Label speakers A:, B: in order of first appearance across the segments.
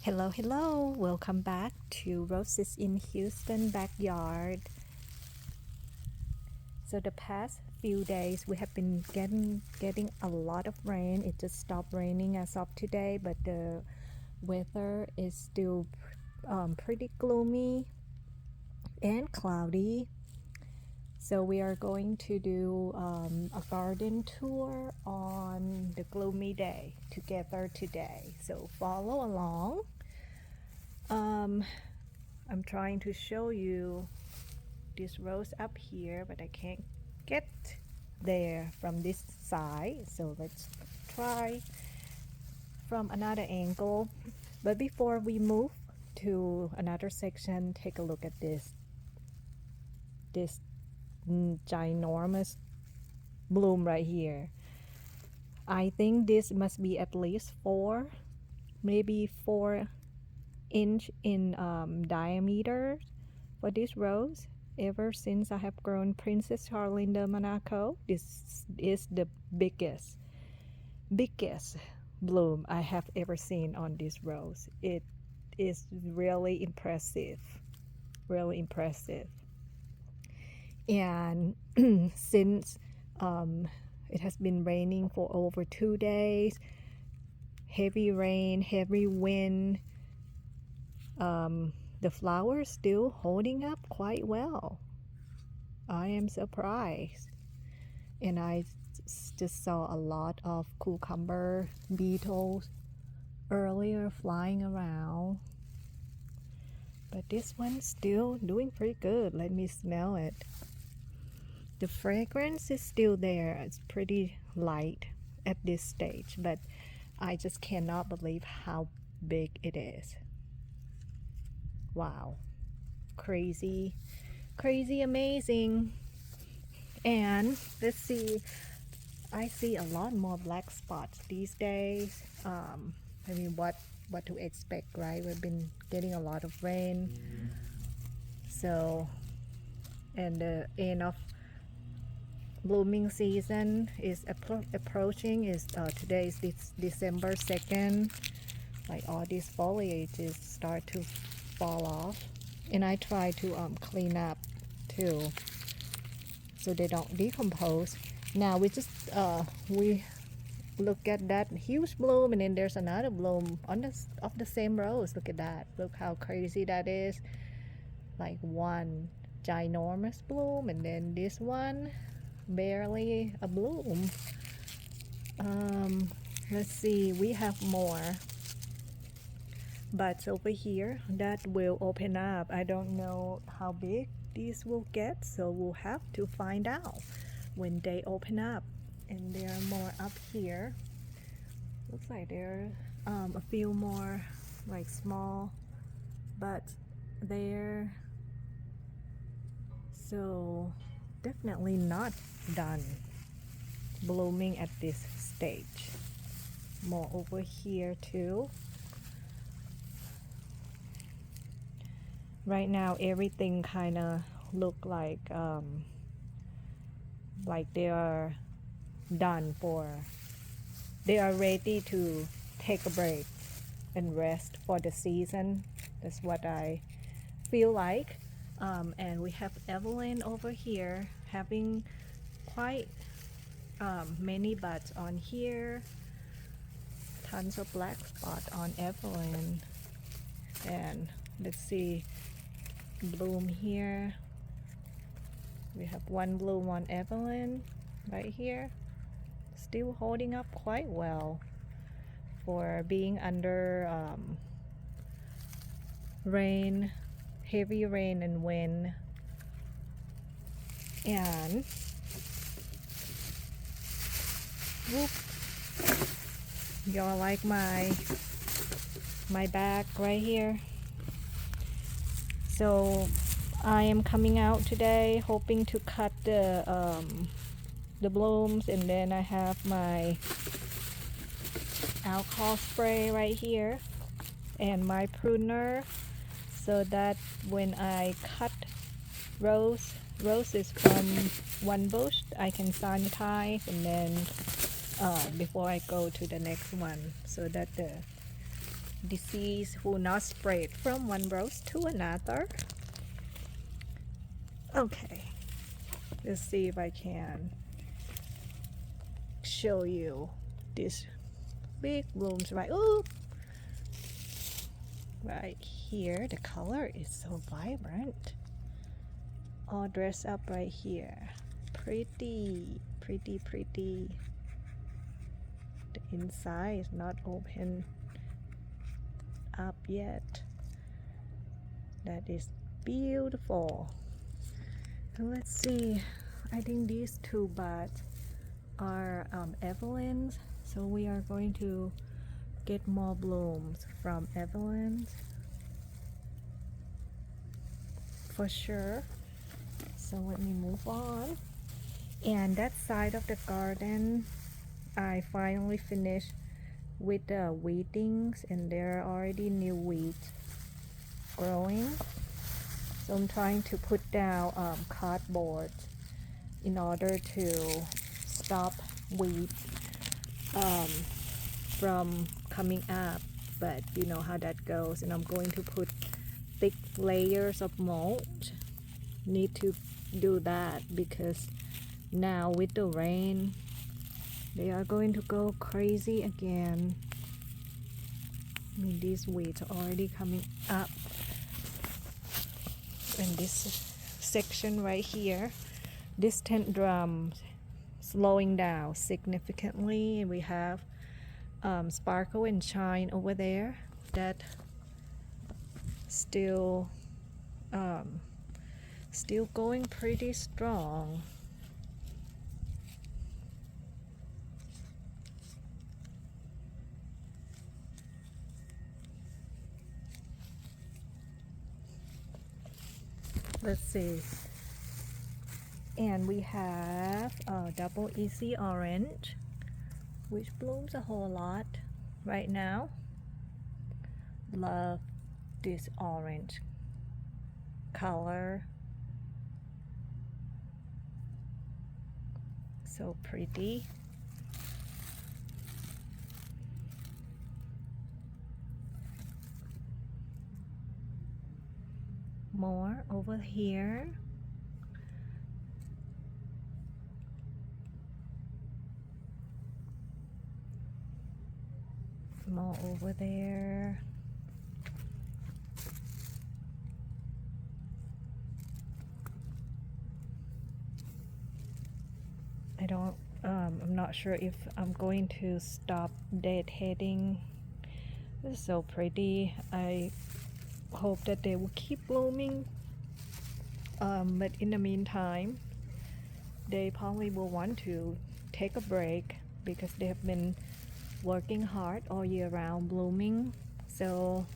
A: Hello, welcome back to Roses in Houston backyard. So the past few days we have been getting a lot of rain. It just stopped raining as of today, but the weather is still pretty gloomy and cloudy. So we are going to do a garden tour on the gloomy day together today. So follow along. I'm trying to show you this rose up here, but I can't get there from this side. So let's try from another angle. But before we move to another section, take a look at this ginormous bloom right here. I think this must be at least maybe 4 inch in diameter for this rose. Ever since I have grown Princess Charlene de Monaco, this is the biggest bloom I have ever seen on this rose. It is really impressive. And since it has been raining for over 2 days, heavy rain, heavy wind, the flowers still holding up quite well. I am surprised. And I just saw a lot of cucumber beetles earlier flying around, but this one's still doing pretty good. Let me smell it. The fragrance is still there. It's pretty light at this stage, but I just cannot believe how big it is. Wow, crazy amazing. And let's see, I see a lot more black spots these days. I mean, what to expect, right? We've been getting a lot of rain, so, and the end of blooming season is approaching. Is today is December 2nd. Like all these foliages start to fall off, and I try to clean up too so they don't decompose. Now we just we look at that huge bloom, and then there's another bloom on of the same rose. Look at that. Look how crazy that is. Like one ginormous bloom, and then this one barely a bloom. Let's see, we have more buds over here that will open up. I don't know how big these will get, so we'll have to find out when they open up. And there are more up here. Looks like there are a few more like small buds there. So definitely not done blooming at this stage. More over here too. Right now everything kind of look like they are done they are ready to take a break and rest for the season. That's what I feel like. And we have Evelyn over here having quite many buds on here. Tons of black spot on Evelyn. And let's see, bloom here. We have one bloom on Evelyn right here. Still holding up quite well for being under rain, heavy rain and wind. And whoop, y'all like my back right here. So I am coming out today hoping to cut the blooms, and then I have my alcohol spray right here and my pruner, so that when I cut roses from one bush, I can sanitize, and then before I go to the next one, so that the disease will not spread from one rose to another. Okay, let's see if I can show you these big blooms right here. The color is so vibrant, all dressed up right here. Pretty. The inside is not open up yet. That is beautiful. Let's see, I think these two buds are Evelyn's, so we are going to get more blooms from Evelyn's for sure. So let me move on. And that side of the garden, I finally finished with the weedings, and there are already new weeds growing. So I'm trying to put down cardboard in order to stop weeds from coming up, but you know how that goes. And I'm going to put thick layers of mulch. Need to do that because now with the rain they are going to go crazy again. I mean, these weeds are already coming up. And this section right here, this tent drum slowing down significantly, and we have Sparkle and Shine over there that still going pretty strong. Let's see. And we have Double Easy Orange, which blooms a whole lot right now. Love this orange color. So pretty. More over here. More over there. I'm not sure if I'm going to stop deadheading. This is so pretty. I hope that they will keep blooming, but in the meantime they probably will want to take a break because they have been working hard all year round blooming. So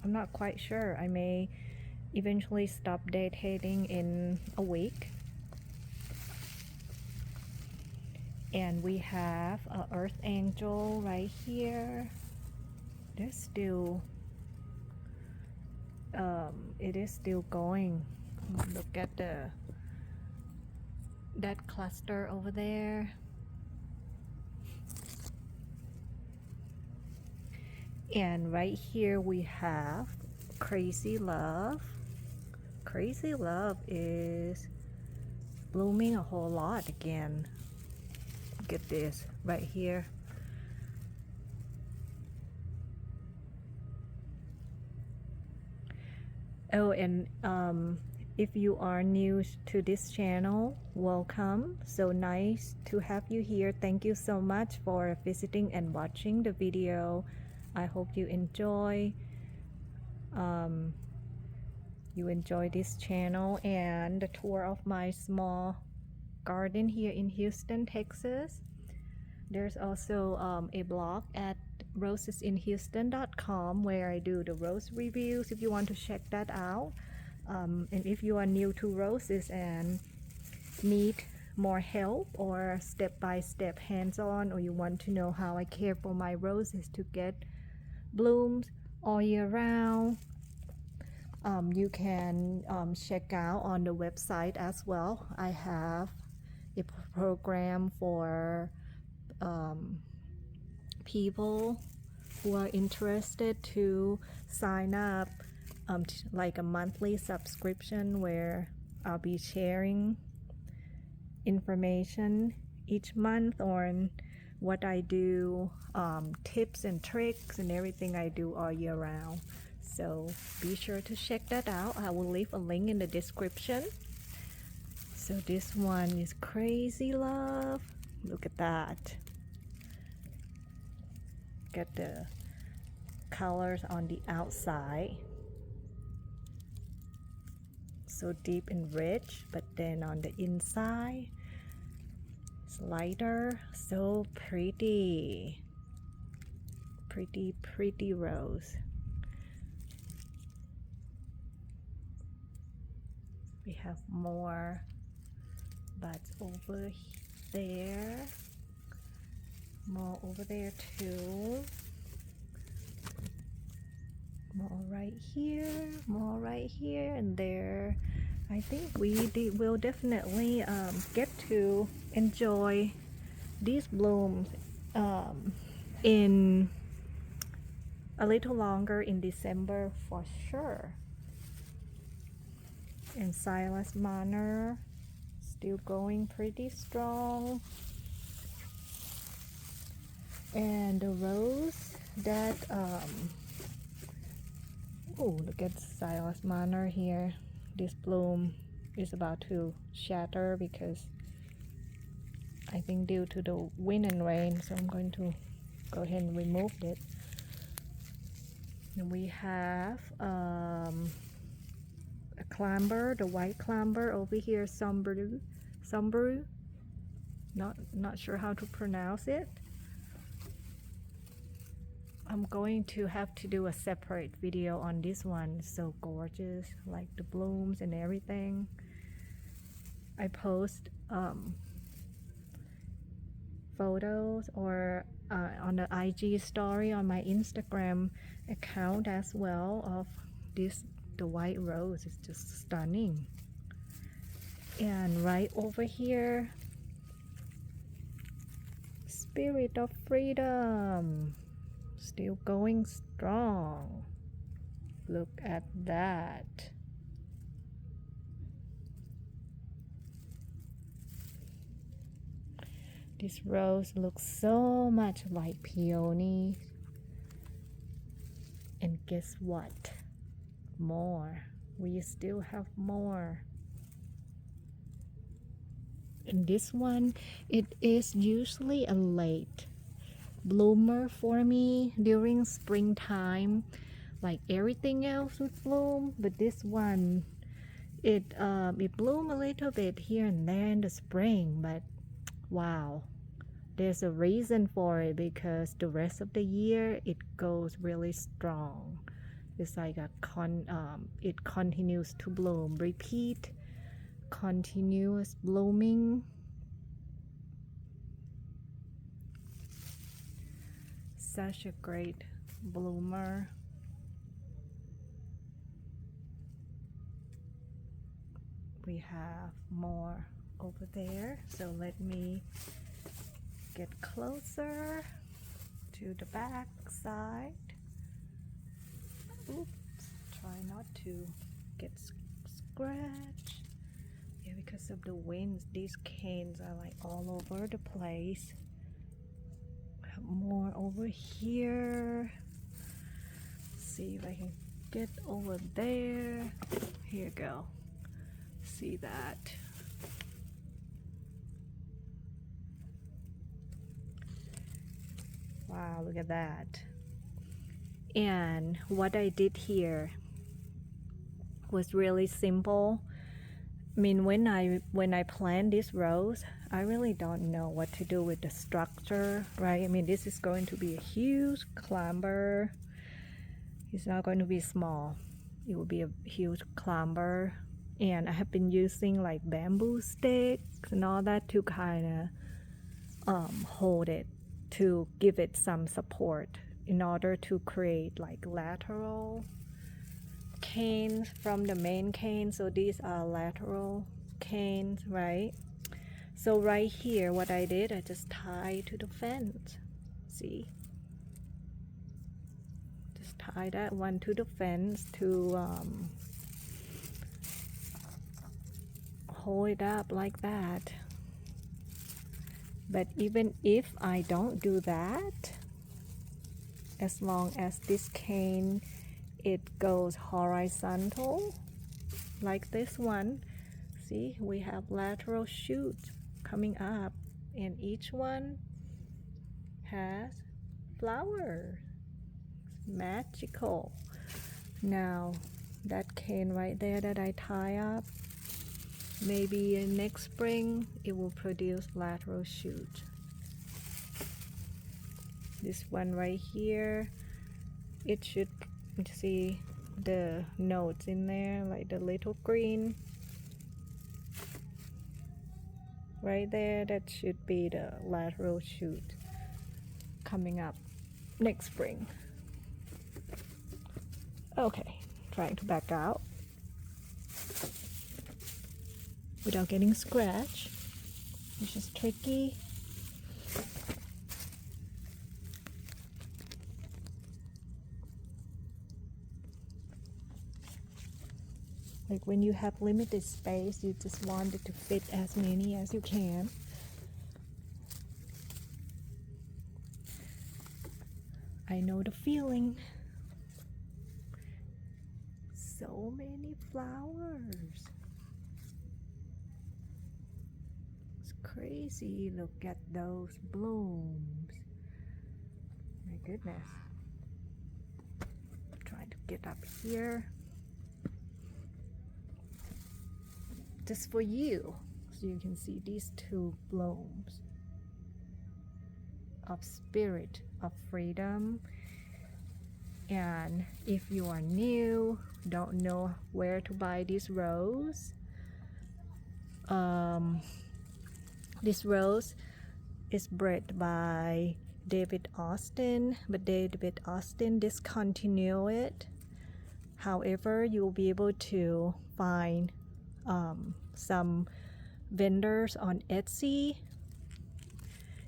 A: I'm not quite sure. I may eventually stop deadheading in a week. And we have an Earth Angel right here. They're still it is still going. Look at that cluster over there. And right here we have Crazy Love. Crazy Love is blooming a whole lot again. Look at this right here. Oh, and if you are new to this channel, welcome. So nice to have you here. Thank you so much for visiting and watching the video. I hope you enjoy this channel and the tour of my small garden here in Houston, Texas. There's also a blog at rosesinhouston.com where I do the rose reviews if you want to check that out. And if you are new to roses and need more help or step-by-step hands-on, or you want to know how I care for my roses to get blooms all year round, you can check out on the website as well. I have a program for people who are interested to sign up like a monthly subscription where I'll be sharing information each month on what I do, tips and tricks and everything I do all year round. So be sure to check that out. I will leave a link in the description. So this one is Crazy Love. Look at that. Get the colors on the outside. So deep and rich, but then on the inside it's lighter. So pretty. Pretty rose. We have more buds over there. More over there too. More right here and there. I think we will definitely get to enjoy these blooms in a little longer in December for sure. And Silas Manor still going pretty strong. And the rose that oh, look at Silas Manor here. This bloom is about to shatter because I think due to the wind and rain, so I'm going to go ahead and remove it. And we have a clamber, the white clamber over here, Sombru. Not sure how to pronounce it. I'm going to have to do a separate video on this one. So gorgeous, like the blooms and everything. I post photos or on the IG story on my Instagram account as well of this. The white rose is just stunning. And right over here, Spirit of Freedom, still going strong. Look at that. This rose looks so much like peony. And guess what? More. We still have more. And this one, it is usually a late bloomer for me during springtime. Like everything else would bloom, but this one, it bloom a little bit here and there in the spring, but wow, there's a reason for it, because the rest of the year it goes really strong. It's like it continues to bloom, repeat, continuous blooming. Such a great bloomer. We have more over there, so let me get closer to the back side. Oops, try not to get scratched. Yeah, because of the winds, these canes are like all over the place. More over here. See if I can get over there. Here you go. See that? Wow, look at that. And what I did here was really simple. I mean, when I plant this rose, I really don't know what to do with the structure, right? I mean, this is going to be a huge clamber. It's not going to be small. It will be a huge clamber. And I have been using like bamboo sticks and all that to kind of hold it, to give it some support in order to create like lateral canes from the main cane. So these are lateral canes, right? So right here, what I did, I just tied to the fence. See? tie that one to the fence to hold it up like that. But even if I don't do that, as long as this cane, it goes horizontal like this one, see, we have lateral shoots coming up, and each one has flowers. Magical. Now that cane right there that I tie up, maybe in next spring it will produce lateral shoot. This one right here, it should see the notes in there, like the little green right there. That should be the lateral shoot coming up next spring. Okay, trying to back out without getting scratched, which is tricky. Like when you have limited space, you just want it to fit as many as you can. I know the feeling. So many flowers. It's crazy. Look at those blooms. My goodness. I'm trying to get up here. Just for you, so you can see these two blooms of spirit of freedom. And if you are new, don't know where to buy this rose, this rose is bred by David Austin, but David Austin discontinued it. However, you will be able to find some vendors on Etsy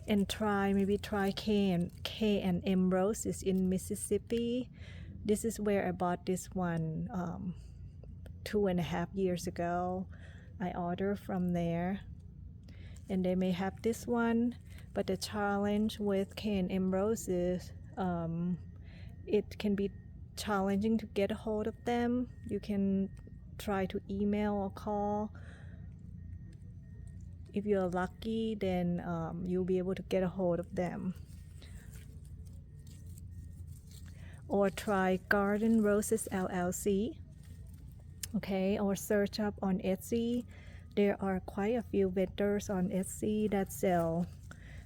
A: and maybe try K&M roses in Mississippi. This is where I bought this one 2.5 years ago. I ordered from there, and they may have this one, but the challenge with K&M roses, it can be challenging to get a hold of them. You can try to email or call. If you're lucky, then you'll be able to get a hold of them. Or try Garden Roses LLC, okay, or search up on Etsy. There are quite a few vendors on Etsy that sell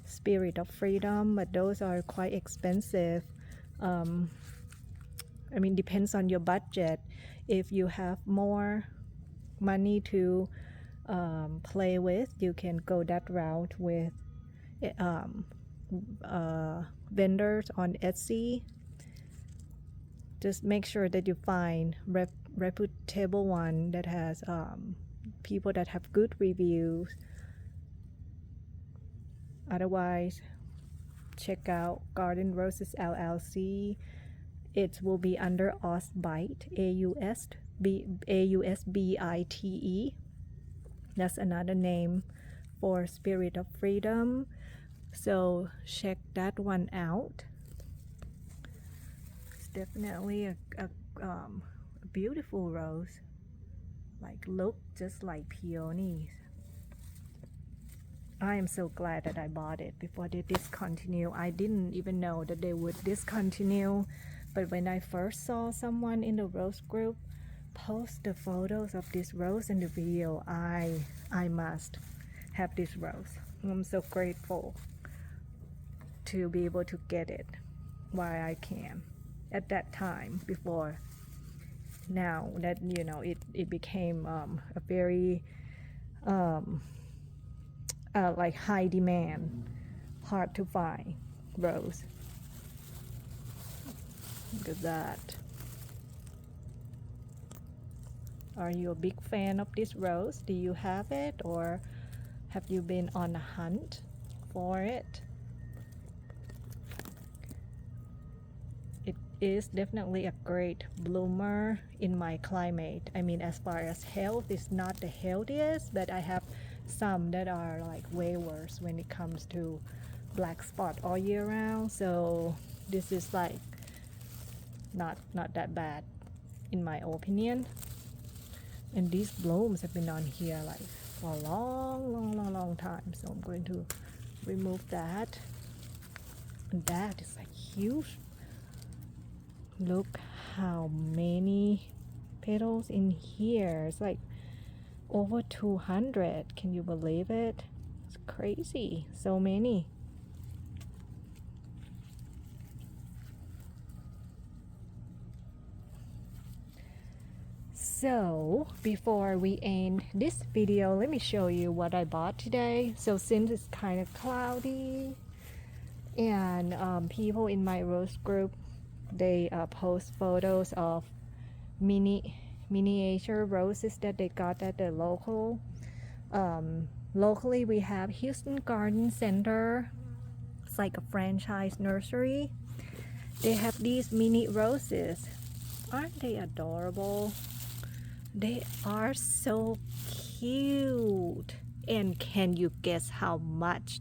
A: Spirit of Freedom, but those are quite expensive. I mean, depends on your budget. If you have more money to play with, you can go that route with vendors on Etsy. Just make sure that you find reputable one that has people that have good reviews. Otherwise, check out Garden Roses LLC. It will be under Ausbite, AUSBITE. That's another name for Spirit of Freedom. So check that one out. It's definitely a beautiful rose. Like, look just like peonies. I am so glad that I bought it before they discontinue. I didn't even know that they would discontinue. But when I first saw someone in the rose group post the photos of this rose in the video, I must have this rose. I'm so grateful to be able to get it while I can at that time. Before now that, you know, it became a very like high demand, hard to find rose. Look at that. Are you a big fan of this rose? Do you have it, or have you been on a hunt for it? is definitely a great bloomer in my climate. I mean, as far as health, it's not the healthiest, but I have some that are like way worse when it comes to black spot all year round. So this is like not that bad in my opinion. And these blooms have been on here like for a long time. So I'm going to remove that. And that is like huge. Look how many petals in here. It's like over 200. Can you believe it? It's crazy. So many. So before we end this video, let me show you what I bought today. So since it's kind of cloudy and people in my rose group, they post photos of miniature roses that they got at the local. Locally we have Houston Garden Center. It's like a franchise nursery. They have these mini roses. Aren't they adorable? They are so cute. And can you guess how much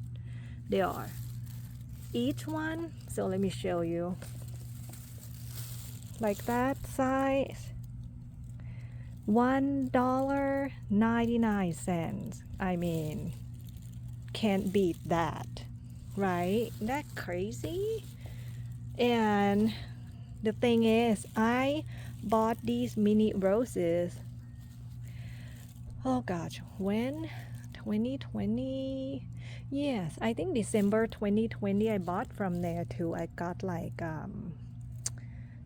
A: they are? Each one, so let me show you. Like that size, $1.99. I mean, can't beat that, right? That crazy? And the thing is, I bought these mini roses, oh gosh, when 2020, yes, I think December 2020 I bought from there too. I got like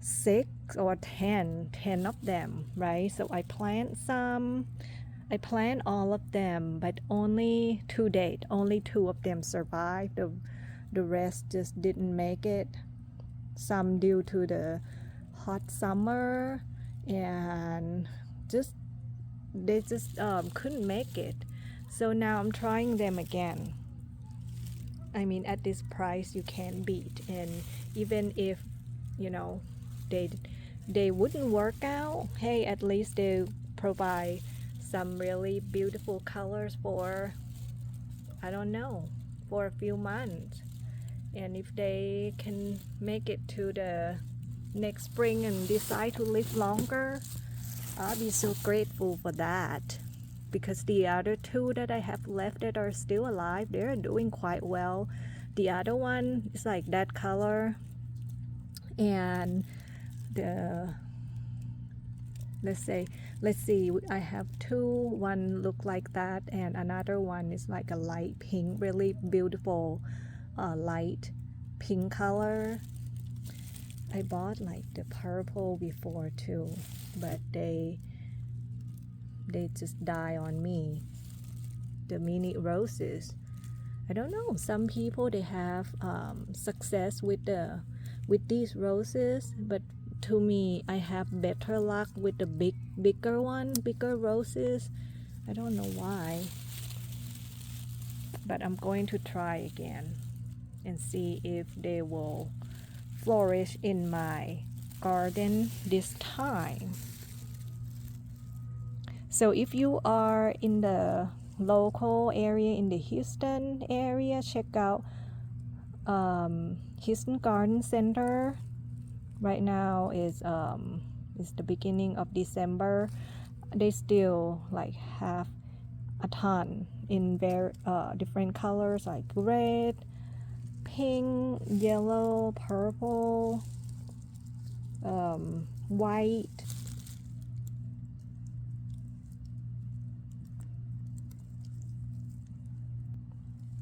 A: 6 or 10 of them, right? So I planted all of them, but only to date only 2 of them survived. The rest just didn't make it, some due to the hot summer, and they just couldn't make it. So now I'm trying them again. I mean, at this price you can't beat. And even if you know they wouldn't work out, hey, at least they provide some really beautiful colors for, I don't know, for a few months. And if they can make it to the next spring and decide to live longer, I'll be so grateful for that. Because the other 2 that I have left that are still alive, they're doing quite well. The other one is like that color, and let's see, I have 2. One look like that, and another one is like a light pink, really beautiful light pink color. I bought like the purple before too, but they just die on me. The mini roses, I don't know, some people they have success with these roses, but to me, I have better luck with the bigger roses. I don't know why, but I'm going to try again and see if they will flourish in my garden this time. So if you are in the local area, in the Houston area, check out Houston Garden Center. Right now is the beginning of December. They still like have a ton in very different colors, like red, pink, yellow, purple, white.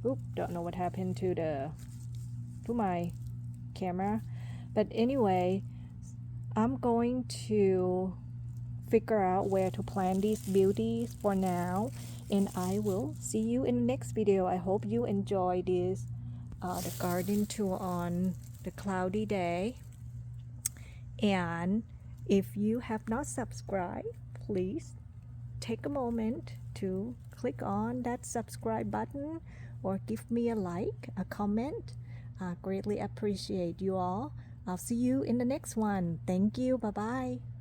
A: Oop, don't know what happened to my camera. But anyway, I'm going to figure out where to plant these beauties for now, and I will see you in the next video. I hope you enjoy this the garden tour on the cloudy day. And if you have not subscribed, please take a moment to click on that subscribe button or give me a like, a comment. I greatly appreciate you all. I'll see you in the next one. Thank you. Bye bye.